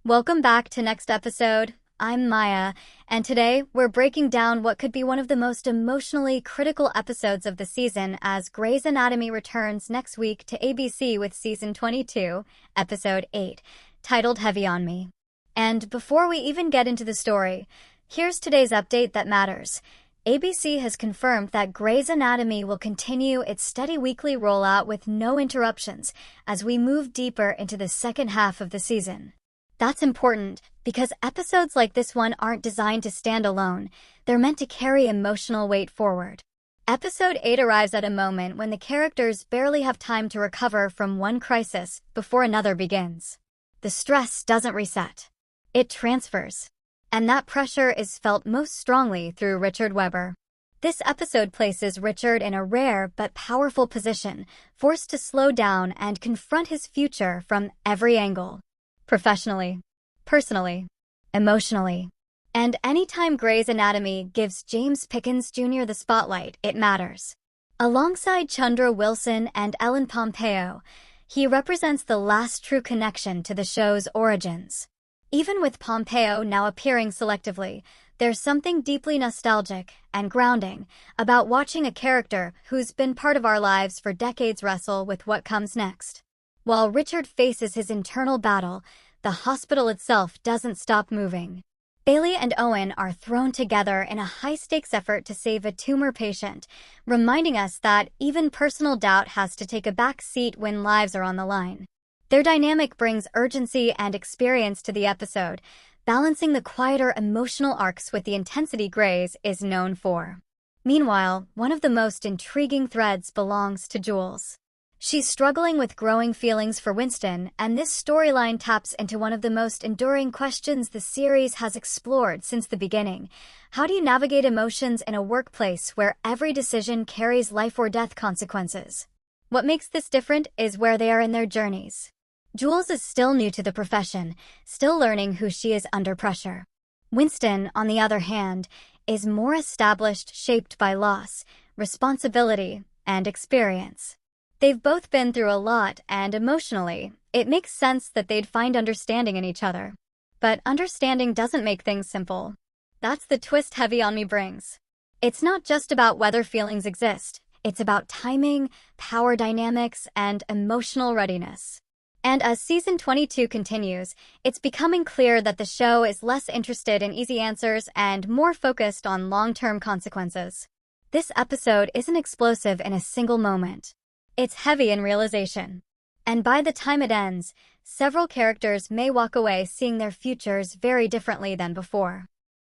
Welcome back to next episode. I'm Maya, and today we're breaking down what could be one of the most emotionally critical episodes of the season as Grey's Anatomy returns next week to ABC with Season 22, Episode 8, titled Heavy on Me. And before we even get into the story, here's today's update that matters. ABC has confirmed that Grey's Anatomy will continue its steady weekly rollout with no interruptions as we move deeper into the second half of the season. That's important because episodes like this one aren't designed to stand alone. They're meant to carry emotional weight forward. Episode 8 arrives at a moment when the characters barely have time to recover from one crisis before another begins. The stress doesn't reset. It transfers. And that pressure is felt most strongly through Richard Webber. This episode places Richard in a rare but powerful position, forced to slow down and confront his future from every angle. Professionally, personally, emotionally. And anytime Grey's Anatomy gives James Pickens Jr. the spotlight, it matters. Alongside Chandra Wilson and Ellen Pompeo, he represents the last true connection to the show's origins. Even with Pompeo now appearing selectively, there's something deeply nostalgic and grounding about watching a character who's been part of our lives for decades wrestle with what comes next. While Richard faces his internal battle, the hospital itself doesn't stop moving. Bailey and Owen are thrown together in a high-stakes effort to save a tumor patient, reminding us that even personal doubt has to take a back seat when lives are on the line. Their dynamic brings urgency and experience to the episode, balancing the quieter emotional arcs with the intensity Grey's is known for. Meanwhile, one of the most intriguing threads belongs to Jules. She's struggling with growing feelings for Winston, and this storyline taps into one of the most enduring questions the series has explored since the beginning. How do you navigate emotions in a workplace where every decision carries life or death consequences? What makes this different is where they are in their journeys. Jules is still new to the profession, still learning who she is under pressure. Winston, on the other hand, is more established, shaped by loss, responsibility, and experience. They've both been through a lot, and emotionally, it makes sense that they'd find understanding in each other. But understanding doesn't make things simple. That's the twist Heavy on Me brings. It's not just about whether feelings exist. It's about timing, power dynamics, and emotional readiness. And as Season 22 continues, it's becoming clear that the show is less interested in easy answers and more focused on long-term consequences. This episode isn't explosive in a single moment. It's heavy in realization. And by the time it ends, several characters may walk away seeing their futures very differently than before.